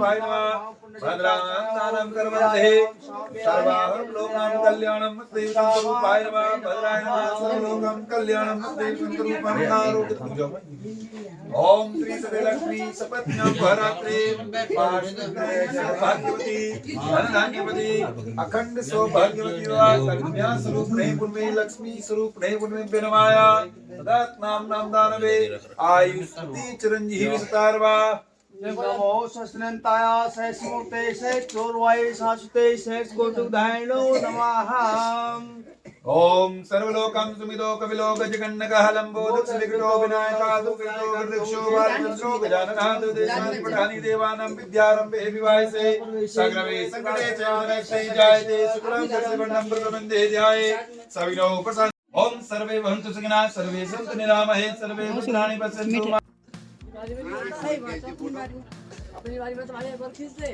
स्वरूपाय नमः भद्रां कर्मते सर्वाहं लोकां कल्याणं स्वरूपाय नमः भद्राय नमः सर्वलोकं कल्याणं स्वरूपं नारोग्यं ओम श्री सदलक्ष्मी सपत्न्यां भरात्रे भाग्यवती धनधान्यवती अखंड सौभाग्यवती वा कन्या स्वरूपणे पुण्ये लक्ष्मी स्वरूपणे पुण्ये नमाया तदात्नां नाम दानवे आयुष्मती चिरंजीवी सतारवा नमो सस्नंताया सहस्मूर्ते सहस्रोर्वाय शाश्वते सहस्कोटुधायनो नमः ओम सर्वलोकं सुमितो कपिलो गजगन्नकः लंबोदक विकटो विनायकादुकितो वृक्षो बालचंद्रो गजाननः देशाधिपठानि देवानां विद्यारंभे विवाहसे सग्रवे संकटे च वनस्ते जायते शुक्लं सर्ववर्णं प्रतमन्दे ध्याये सविनो प्रसन्न ओम सर्वे भवन्तु सुखिनः सर्वे सन्तु निरामये सर्वे भद्राणि पश्यन्तु अपनी बारी में तुम्हारे एक बार खींच दे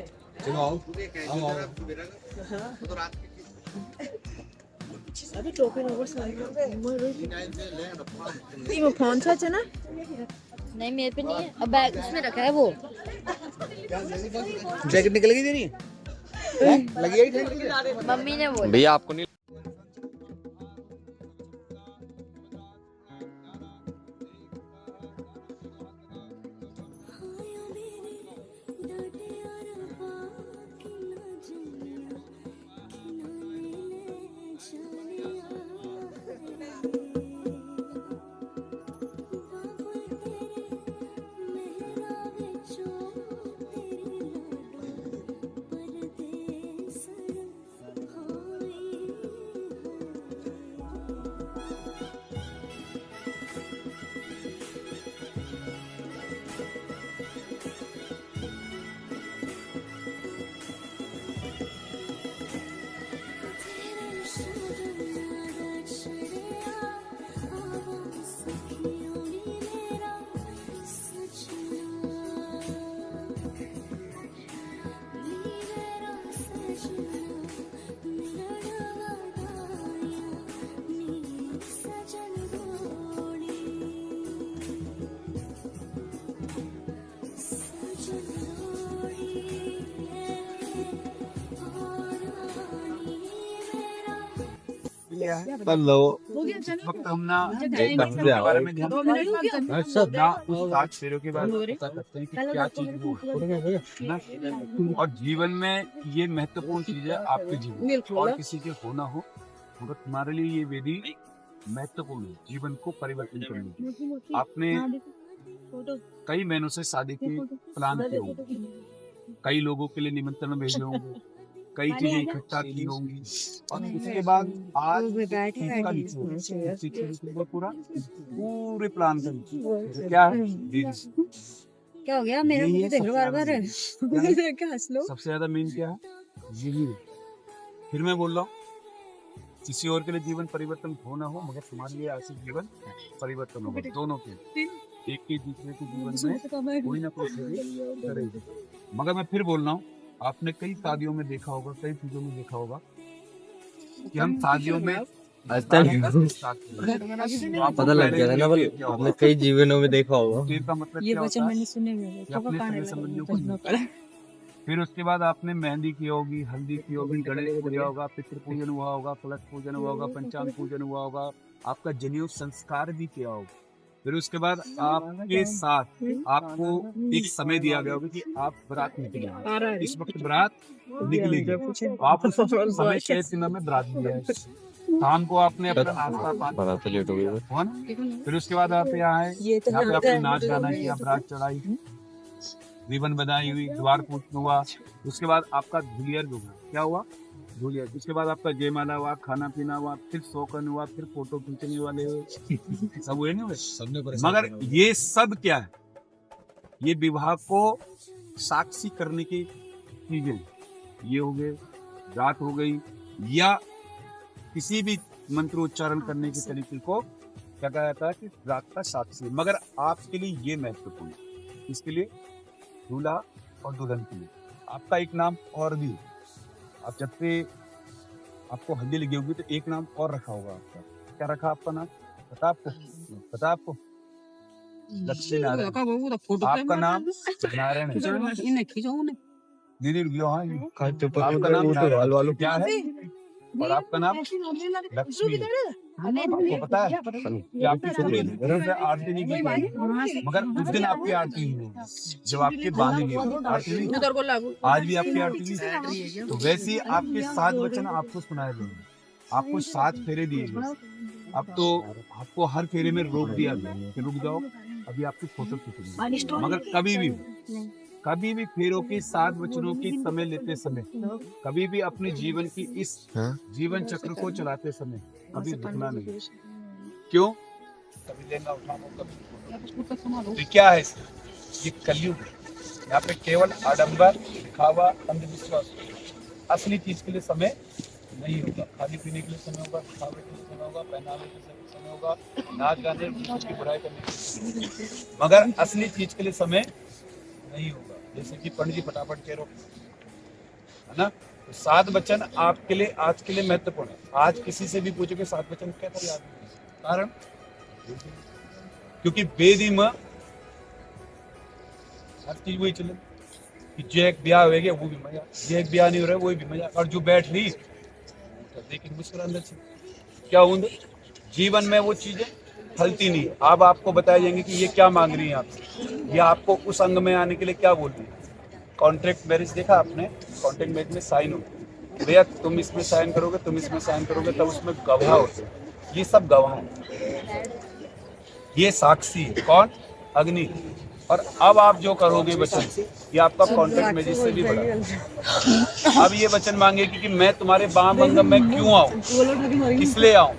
अभी टोपी नंबर सारी वो फोन छा ना नहीं मेरे पे नहीं है अब बैग उसमें रखा है वो जैकेट निकल गई तेरी लगी है मम्मी ने बोला भैया आपको नहीं हेलो वक्त हम ना बारे में ध्यान ना उस 7 फेरों के बाद पता करते हैं कि क्या चीज वो ना और जीवन में ये महत्वपूर्ण चीज है आपके जीवन और किसी के हो ना हो मगर तुम्हारे लिए ये विधि महत्वपूर्ण है जीवन को परिवर्तन करने की आपने कई महीनों से शादी के प्लान किए होंगे कई लोगों के लिए निमंत्रण भेजे होंगे कई चीजें इकट्ठा की होंगी और उसके बाद आज पूरा पूरे प्लान कर क्या है क्या हो गया मेरे मुझे देख लो बार-बार क्या हंस लो सबसे ज्यादा मेन क्या है यही है फिर मैं बोल रहा हूँ किसी और के लिए जीवन परिवर्तन हो ना हो मगर तुम्हारे लिए ऐसे जीवन परिवर्तन होगा दोनों के एक के दूसरे के जीवन में कोई ना कोई करेगा मगर मैं फिर बोल रहा हूँ आपने कई शादियों में देखा होगा कई चीजों में देखा होगा कि हम शादियों में पता लग गया ना बोल आपने कई जीवनों में देखा होगा का मतलब ये क्या वचन होता मैंने है सुने हुए कि अपने सगे संबंधियों को फिर उसके बाद आपने मेहंदी की होगी हल्दी की होगी गणेश पूजा होगा पितृ पूजन हुआ होगा कलश पूजन हुआ होगा पंचांग पूजन हुआ होगा आपका जनेऊ संस्कार भी किया होगा फिर उसके बाद आपके साथ आपको एक समय दिया गया होगा कि आप बारात निकलेंगे इस वक्त बारात निकलेगी आप उस समय के सीमा में बारात दिया है शाम को आपने अपना नाश्ता पानी लेट हो गया फिर उसके बाद आप यहाँ आए यहाँ पे आपने नाच गाना किया बारात चढ़ाई रिबन बधाई हुई द्वार पूजन हुआ उसके बाद आपका धुलियर जो हुआ क्या हुआ धुलियर उसके बाद आपका जयमाला हुआ खाना पीना हुआ फिर शौकन हुआ फिर फोटो खींचने वाले हुए सब हुए नहीं हुए मगर ये सब क्या है ये विवाह को साक्षी करने की चीजें ये हो गए रात हो गई या किसी भी मंत्रोच्चारण करने के तरीके को क्या कहा जाता है कि रात का साक्षी मगर आपके लिए ये महत्वपूर्ण है इसके लिए दूल्हा और दुल्हन के लिए आपका एक नाम और भी आप जब से आपको हल्दी लगी होगी तो एक नाम और रखा होगा आपका क्या रखा आपका नाम पता आपको लक्ष्मी नारायण आपका नाम नारायण है दीदी रुक जाओ। हाँ, खाते पर आपका नाम वो तो हाल वालों क्या है और आपका नाम लक्ष्मी है। आपको पता है कि आपकी पूरी तरह से आरती नहीं की जाएगी, मगर उस दिन आपकी आरती हुई होगी जब आपकी बांधी नहीं होगी। आरती नहीं हुई। आज भी आपकी आरती हुई। तो वैसे ही आपके 7 वचन आपको सुनाए देंगे, आपको 7 फेरे दिए गए। अब तो आपको हर फेरे में रोक दिया गया कि रुक जाओ, अभी आपकी फोटो खींचेंगे, मगर कभी भी फेरों के 7 वचनों की समय लेते समय, कभी भी अपने जीवन की इस जीवन चक्र को चलाते समय कभी रुकना नहीं। क्यों? कभी लेना उठाना कभी। तो क्या है इसमें? ये कलयुग है। यहाँ पे केवल आडंबर, दिखावा, अंधविश्वास, असली चीज के लिए समय नहीं होगा। खाने पीने के लिए समय होगा, दिखावे के लिए समय होगा, पहनावे के लिए समय होगा, नाच गाने की बुराई करने के लिए समय होगा। मगर असली चीज के लिए समय नहीं होगा। जैसे कि पंडित जी फटाफट कह रहे है ना। तो 7 वचन आपके लिए आज के लिए महत्वपूर्ण है। आज किसी से भी पूछोगे 7 वचन क्या था याद नहीं। कारण क्योंकि वेदी में हर चीज वही चले कि जो एक ब्याह हो गया वो भी मजा, जो एक ब्याह नहीं हो रहा है वो भी मजा, और जो बैठ ली तो लेकिन मुश्किल अंदर से क्या होंगे जीवन में वो चीजें फलती नहीं है। अब आपको बताया जाएंगे कि ये क्या मांग रही है आपसे, या आपको उस अंग में आने के लिए क्या बोल रही है। कॉन्ट्रैक्ट मैरिज देखा आपने? कॉन्ट्रैक्ट मैरिज में साइन होते, भैया तुम इसमें साइन करोगे, तुम इसमें साइन करोगे, तब उसमें गवाह होते हैं। ये सब गवाह हैं, ये साक्षी है। कौन? अग्नि। और अब आप जो करोगे वचन, ये आपका कॉन्ट्रैक्ट मैरिज से भी बड़ा। अब ये वचन मांगेगी कि मैं तुम्हारे वाम अंग में क्यों आऊं, इसलिए आऊं,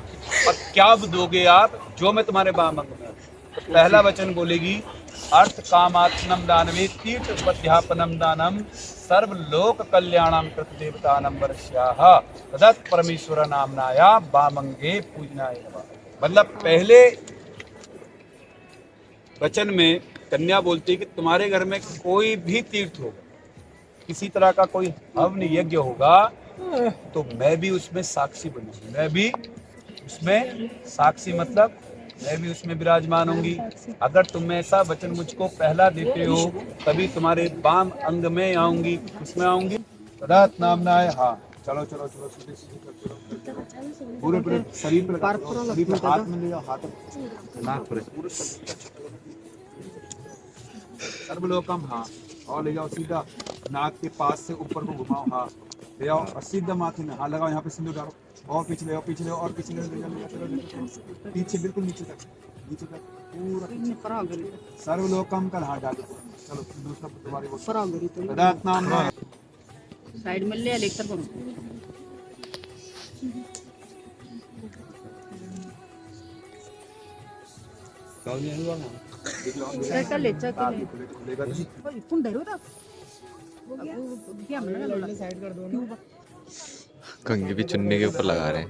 और क्या दोगे आप जो मैं तुम्हारे वाम अंग में आऊं। तो पहला वचन बोलेगी अर्थ कामात्मनम दानवे तीर्थ पद्यापनम दानम सर्वलोक कल्याणम कृत देवतानम वर्ष्याः तदत् परमेश्वर नामनाया वामंगे पूजनाय नमः। मतलब पहले वचन में कन्या बोलती है कि तुम्हारे घर में कोई भी तीर्थ होगा, किसी तरह का कोई हवन यज्ञ होगा, तो मैं भी उसमें साक्षी बनूंगी। मैं भी उसमें साक्षी मतलब मैं भी उसमें विराजमान होंगी। अगर तुम ऐसा वचन मुझको पहला देते हो तभी तुम्हारे वाम अंग में आऊंगी। किसमें आऊंगी? तदात नामना है। हाँ चलो चलो चलो सीधे सीधे चलो, पूरे पूरे शरीर पे लगा दो, शरीर पे हाथ में ले जाओ, हाथ नाक पर पूरे सर्वलोकम। हाँ और ले जाओ सीधा नाक के पास से ऊपर को घुमाओ। हाँ ले जाओ और सीधा माथे में हाँ लगाओ, यहाँ पे सिंदूर डालो और पीछे ले आओ, पीछे ले आओ और पीछे ले आओ, पीछे बिल्कुल नीचे तक, नीचे तक पूरा सर्वलोकम का हाथ डालो। चलो दूसरा तुम्हारे वो तदात नाम है साइड में ले लेकर करो कर ले तुम डरो था क्या मैंने साइड कर दो ना। कंघी भी चुन्नी के ऊपर लगा रहे हैं।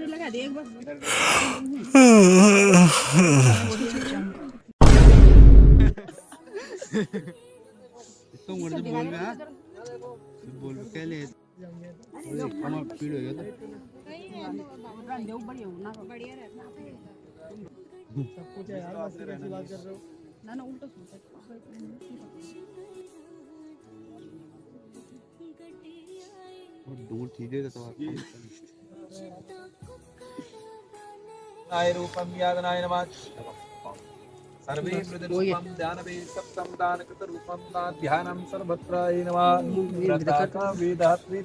लगा दे एक बार तो मुझे बोल रहा बोल के ले हमारा पीड़ हो गया था बढ़िया रहता सब कुछ है यार, बस कैसी बात कर रहे हो ना ना उल्टा सोच दूर चीजें तो नाय रूपम यादनाय नमः। सर्वे मृदरूपम ध्यानवे सप्तम दान कृत रूपम दान ध्यानम सर्वत्राय नमः। व्रताका वेदात्वे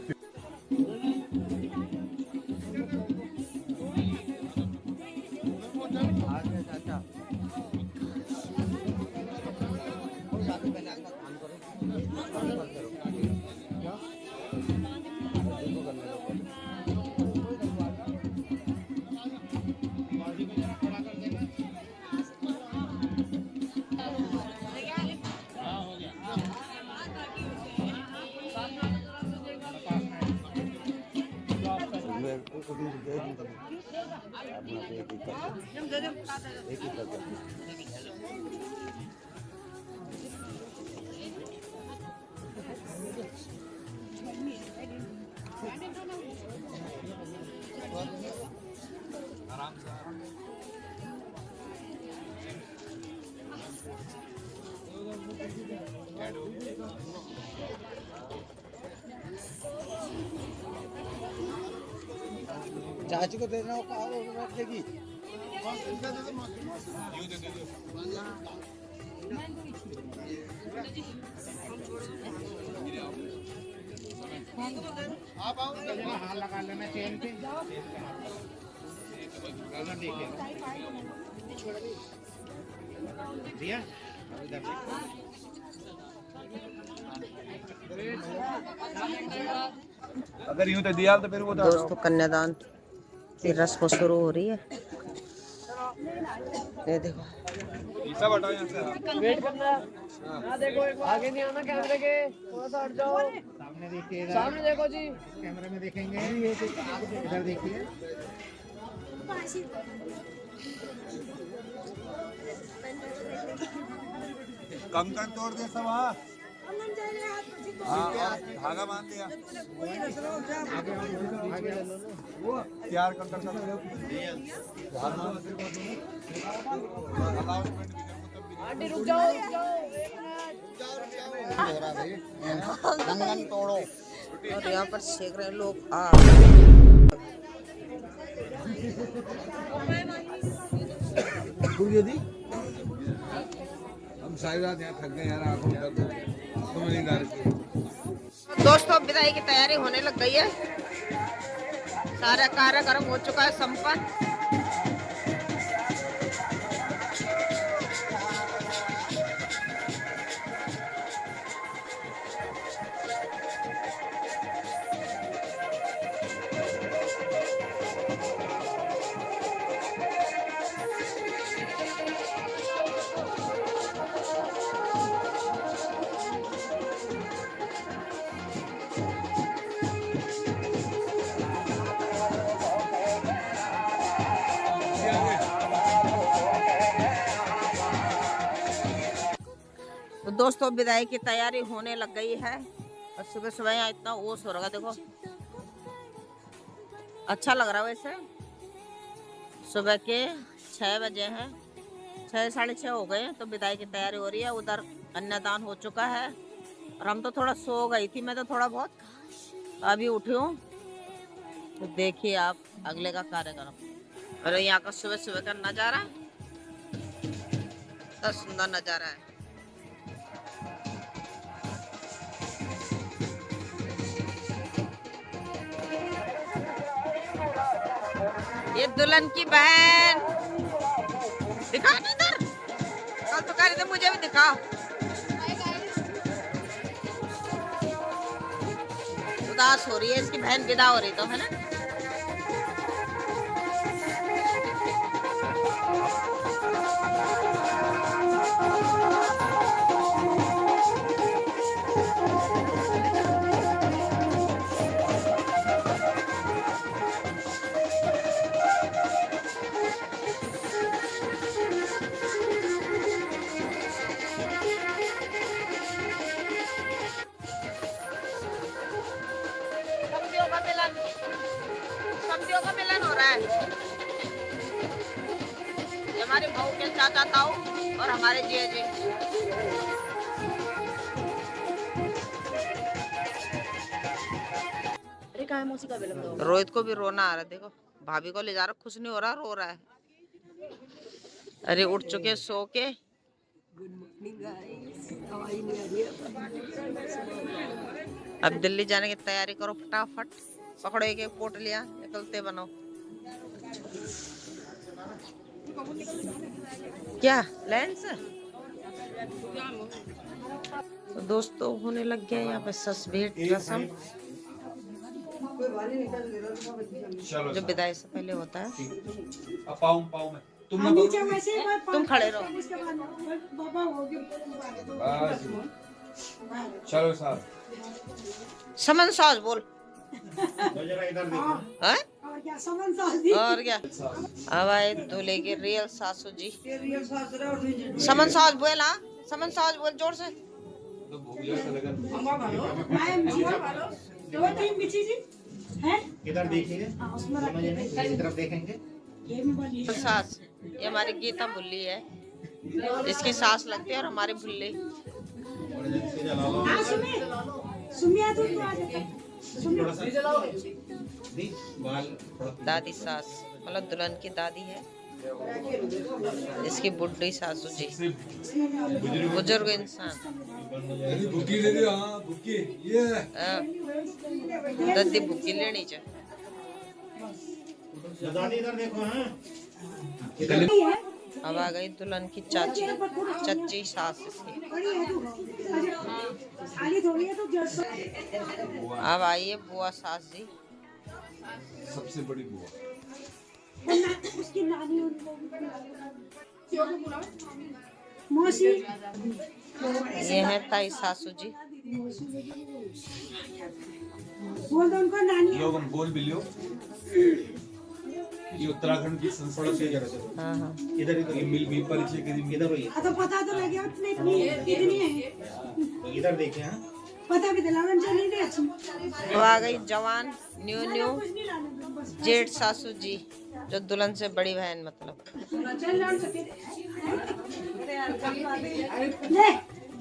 चाची को देना रख देगी। आप आओ, हाथ लगा लेना चेन पे। देखिए दिया अगर यूं तो दिया तो फिर वो दोस्तों कन्यादान की रस्म शुरू हो रही है। ये देखो सब हटाओ यहाँ से। वेट करना। हाँ देखो आगे नहीं आना कैमरे के, थोड़ा सा हट जाओ। सामने देखिए, सामने देखो जी, कैमरे में देखेंगे। इधर देखिए। कंकड़ तोड़ दे सब। हाँ हाँ, धागा बांध दिया। तैयार कंकड़ कर आंटी रुक जाओ। कंगन तोड़ो। और यहाँ पर सेक रहे हैं लोग आग। हम सारी रात यहाँ थक गए यार, आंखों में दर्द हो गया। तुम्हें नहीं गा रही। दोस्तों विदाई की तैयारी होने लग गई है। सारा कार्यक्रम हो चुका है संपन्न। तो दोस्तों विदाई की तैयारी होने लग गई है। और सुबह सुबह यहाँ इतना ओस हो रहा है, देखो अच्छा लग रहा है। वैसे सुबह के 6 बजे हैं, 6 साढ़े 6 हो गए हैं। तो विदाई की तैयारी हो रही है। उधर कन्यादान हो चुका है और हम तो थोड़ा सो गई थी, मैं तो थोड़ा बहुत अभी उठी हूँ। तो देखिए आप अगले का कार्यक्रम। और यहाँ का सुबह सुबह का नज़ारा इतना सुंदर नज़ारा है। ये दुल्हन की बहन दिखाओ ना इधर, कल तो कह रहे थे मुझे भी दिखाओ। उदास हो रही है, इसकी बहन विदा हो रही तो है ना। सब्जियों का मिलन हो रहा है। ये हमारे बहू के चाचा ताऊ और हमारे जीजा जी। अरे कहाँ है मौसी का बिलम दो। रोहित को भी रोना आ रहा है, देखो भाभी को ले जा रहा, खुश नहीं हो रहा, रो रहा है। अरे उठ चुके सो के। अब दिल्ली जाने की तैयारी करो फटाफट। पकड़ो एक पोटलियां, निकलते बनो। क्या लेंस? तो दोस्तों होने लग गया यहाँ पे ससभेट रस्म, जो विदाई से पहले होता है। पाँव में तुम खड़े रहो। चलो साहब। समन सास बोल। हाँ? और क्या। अब आए दूल्हे के रियल सासू जी। समन सास बोल। हाँ समन सास बोल जोर से। इधर देखिए, इस तरफ देखेंगे। सास ये हमारी गीता बुल्ली है, इसकी सास लगती है और हमारी बुल्ली हाँ सुमिया तो आ जाता दादी सास मतलब दुल्हन की दादी है, इसकी बुढ़ी सासू जी, बुजुर्ग इंसान। दद्दी बुक्की लेनी चाहिए। अब आ गई दुल्हन की चाची, चच्ची सास इसकी। अब आई है बुआ सास जी। सबसे बड़ी बुआ उसकी नानी मौसी, ये है ताई सासू जी। बोल दो उनको नानी। लोग हम बोल भी लियो। ये उत्तराखंड की संस्कृति है। हाँ हाँ इधर इधर मिल भी परिचय के दिन इधर हुई। तो पता तो लगे उतने इतनी है। इधर देखे हैं। पता भी दिलावन चली नहीं अच्छी। तो आ गई जवान न्यू न्यू जेठ सासू जी, जो दुल्हन से बड़ी बहन मतलब। ले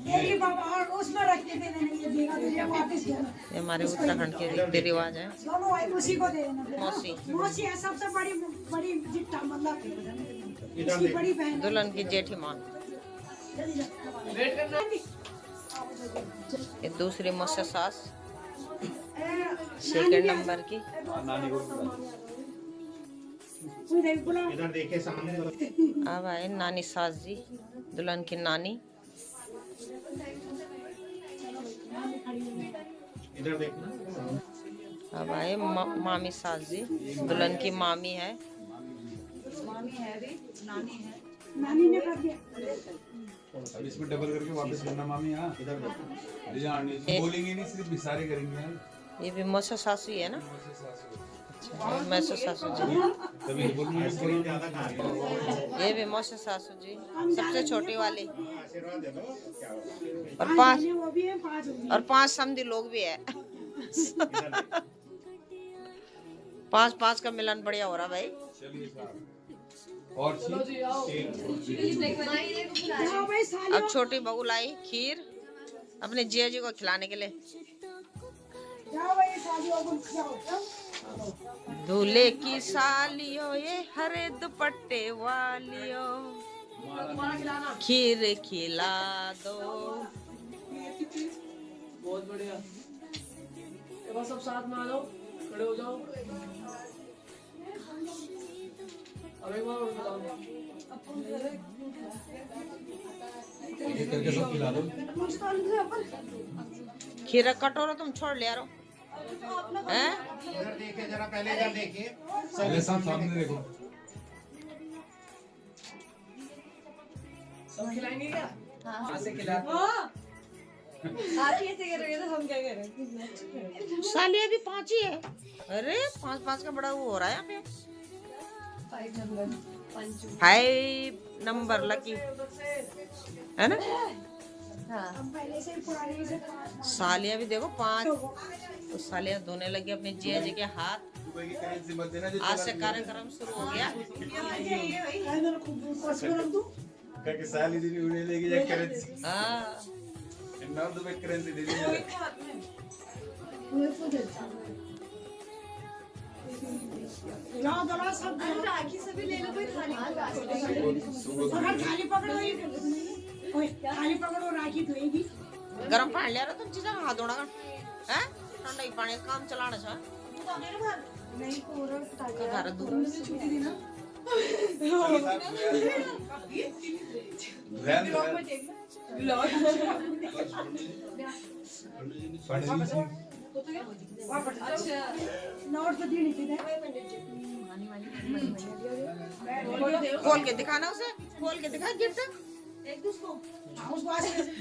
ये बाबा और उसमें रख के देना ये देगा तो ये वापस देना। ये हमारे उत्तराखंड के रीति रिवाज है। दोनों भाई उसी को दे देना। मौसी मौसी है सबसे बड़ी बड़ी जिट्टा मतलब इसकी बड़ी बहन। दुल्हन की जेठी माँ। ये दूसरी मौसी सास, सेकंड नंबर की। नानी को इधर देखे सामने। अब आए नानी सास जी, दुल्हन की नानी। इधर देखना। अब आए मामी सास जी, दुल्हन की मामी है। नानी ने कर दिया। अब इसमें डबल करके वापस करना मामी। हाँ इधर बोलेंगे नहीं, सिर्फ इशारे करेंगे। ये भी मौसा सासू ही है ना? मैसो सासू जी। तभी बोलूंगी। ये भी मौसा सासू जी, सबसे छोटी वाली। और वो भी है 5 पांच समधी लोग भी है। 5 का मिलन बढ़िया हो रहा भाई। चलिए और अब छोटी बहू लाई खीर अपने जिया जी को खिलाने के लिए। दूल्हे की सालियों ये हरे दुपट्टे वालियों, खीर खिला दो। बहुत बढ़िया। बस सब साथ में आ जाओ, खड़े हो जाओ। अब एक बार और बताओ। ये करके सब खिला दो। खीर का कटोरा तुम छोड़ लिया रो हैं? इधर देखिए जरा, पहले इधर देखिए। पहले सामने देखो। सब खिलाएंगे क्या? हाँ से खिला। आप ऐसे करोगे तो हम क्या करेंगे? सालिया भी 5 ही है। अरे 5 का बड़ा वो हो रहा है यहाँ पे। 5 नंबर लकी है ना? सालिया भी देखो 5। तो सालिया धोने लगी अपने जिया जी के हाथ। आज से कार्यक्रम शुरू हो गया। साली जी उन्हें लेके जा करेंसी। हाँ नाम तो मैं करेंसी दे दूंगा। राखी से भी ले लो कोई थाली। थाली पकड़ो, थाली पकड़ो, राखी धोएगी। गरम पानी ले रहा तुम चीज़ हाथ धोना का हैं? ठंडा ही पानी काम चलाना चाह। नहीं पूरा घर दूर खोल के दिखाना उसे, खोल के दिखा गिफ्ट।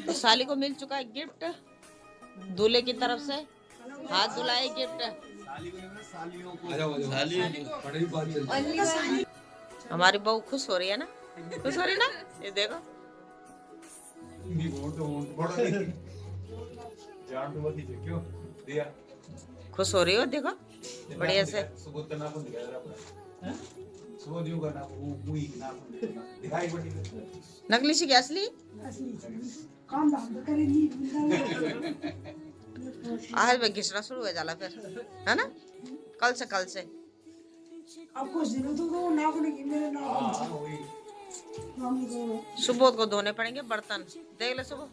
तो साली को मिल चुका है गिफ्ट दूल्हे की तरफ से। हाथ धुलाए गिफ्ट। हमारी बहू खुश हो रही है ना? खुश हो रही ना? ये देखो खुश हो रही हो, देखो बढ़िया से। नकली सी असली आज में घिसना शुरू हो जाला फिर, है ना? कल से सुबह को धोने पड़ेंगे बर्तन, देख ले सुबह।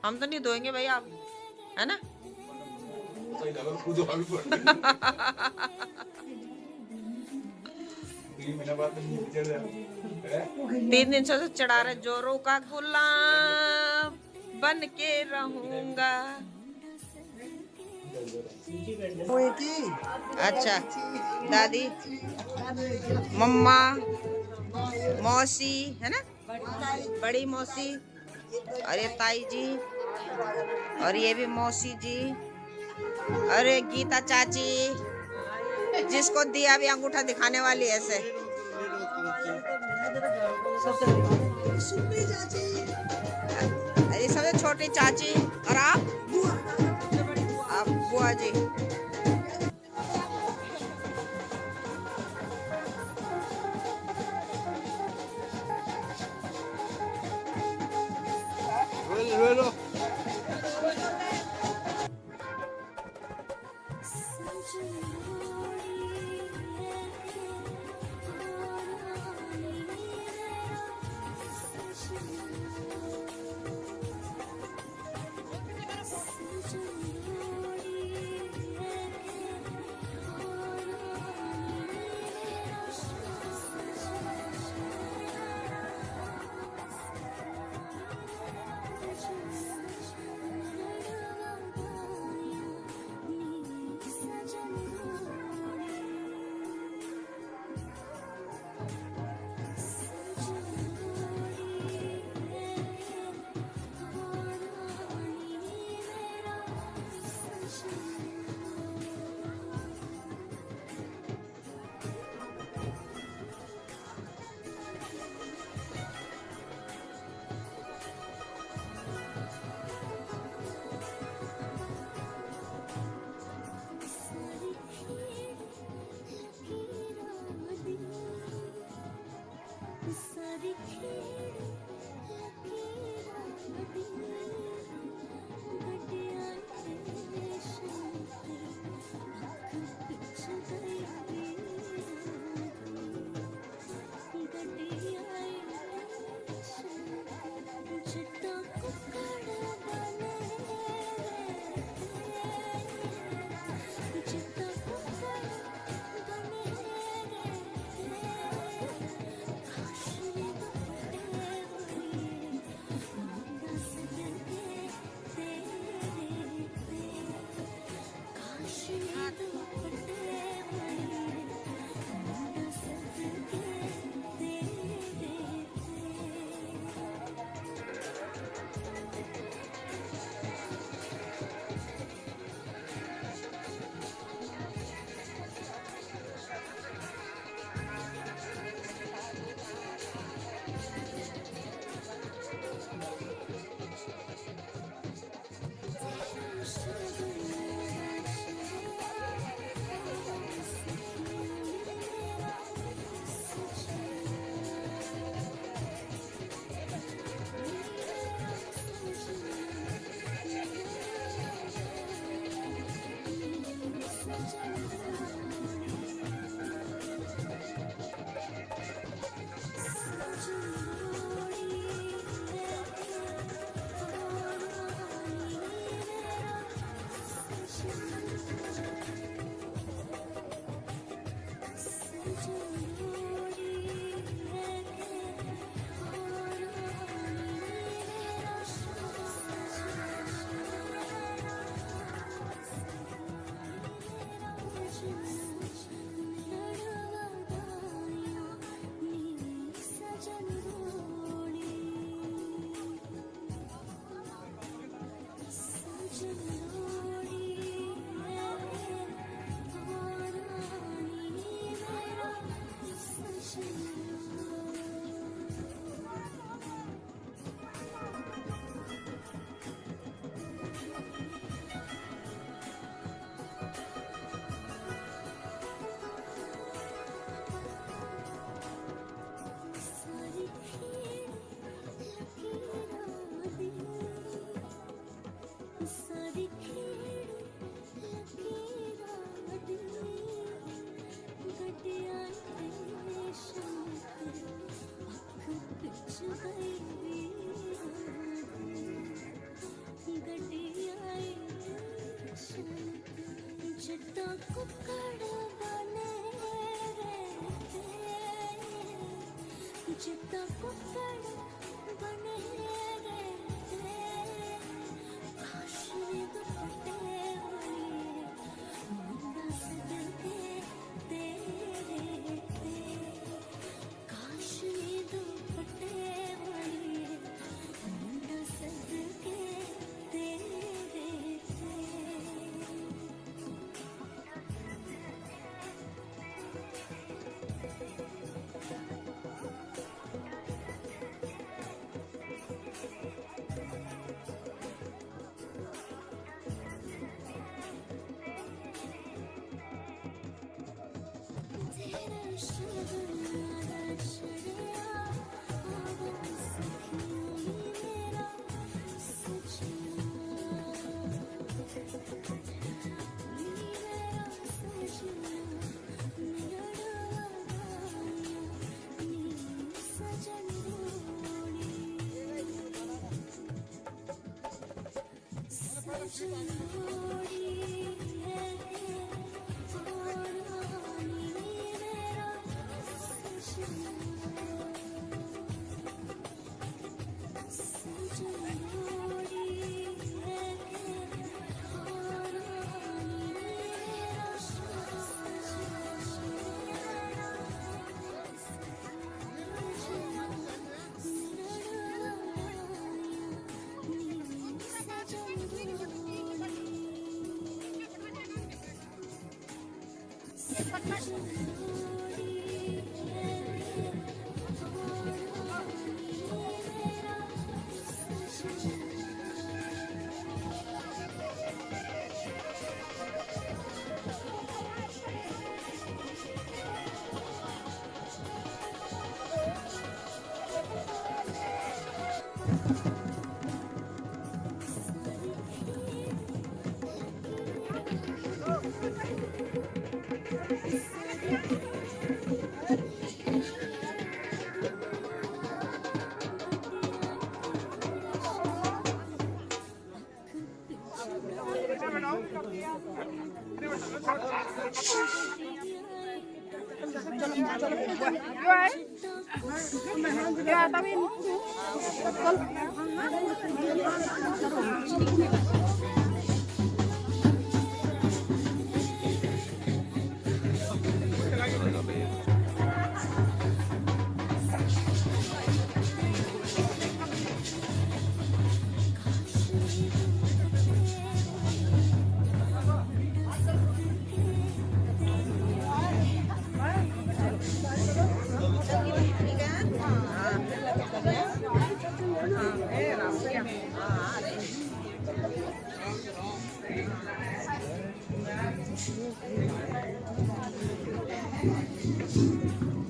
हम तो नहीं धोएंगे भाई, आप, है ना? 3 दिन से चढ़ा रहे, जोरों का गुलाम बन के रहूंगा। अच्छा, दादी, मम्मा, मौसी, है ना? बड़ी मौसी, और ये ताई जी, और ये भी मौसी जी, अरे गीता चाची, जिसको दिया भी अंगूठा दिखाने वाली ऐसे। ये सबसे छोटी चाची, और आप बुआ जी।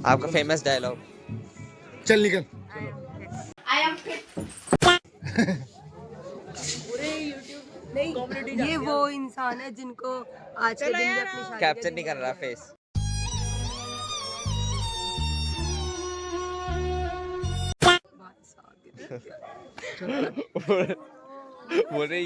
आपका फेमस डायलॉग। चल निकल। ये वो इंसान है जिनको आज के दिन भी अपनी शादी कैप्चर नहीं कर रहा फेस। बोल रही